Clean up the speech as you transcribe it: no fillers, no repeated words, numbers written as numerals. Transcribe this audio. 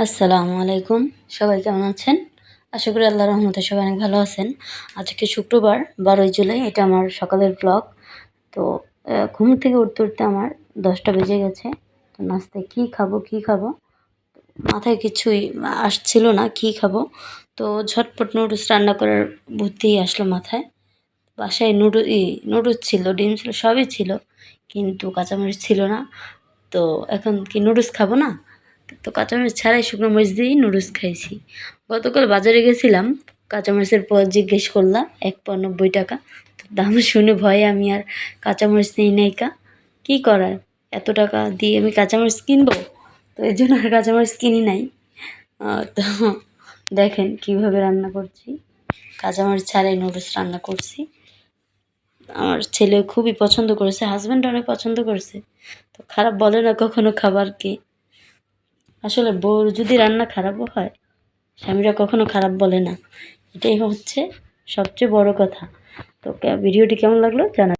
আসসালামু আলাইকুম। সবাই কেমন আছেন? আশা করি আল্লাহর রহমতে সবাই অনেক ভালো আছেন। আজকে শুক্রবার 12ই জুলাই। এটা আমার সকালের ব্লগ। তো ঘুম থেকে উঠতে আমার 10টা বেজে গেছে। তো নাস্তায় কী খাবো মাথায় কিছুই আসছিল না কী খাবো। তো ঝটপট নুডলস রান্না করার বুদ্ধিই আসলো মাথায়। বাসায় নুডলস ছিল, ডিম ছিল, সবই ছিল, কিন্তু কাঁচামরিচ ছিল না। তো এখন কি নুডলস খাবো না? তো কাঁচামরিচ ছাড়াই শুকনো মরিচ দিয়েই নুডলস খাইছি। গতকাল বাজারে গেছিলাম, কাঁচামরিচের পর জিজ্ঞেস করলাম ১ প ৯০ টাকা। তো দাম শুনে ভয়ে আমি আর কাঁচামরিচ নেই নাইকা। কী করার, এত টাকা দিয়ে আমি কাঁচামরিচ কিনবো? তো এই জন্য আর কাঁচামরিচ কিনি নাই। তো দেখেন কীভাবে রান্না করছি, কাঁচামরিচ ছাড়াই নুডলস রান্না করছি। আমার ছেলে খুবই পছন্দ করেছে, হাজব্যান্ড অনেক পছন্দ করেছে। তো খারাপ বলে না কখনো খাবারকে। আসলে বউর যদি রান্না খারাপও হয়, স্বামীরা কখনো খারাপ বলে না। এটাই হচ্ছে সবচেয়ে বড় কথা। তো ভিডিওটি কেমন লাগলো জানাবেন।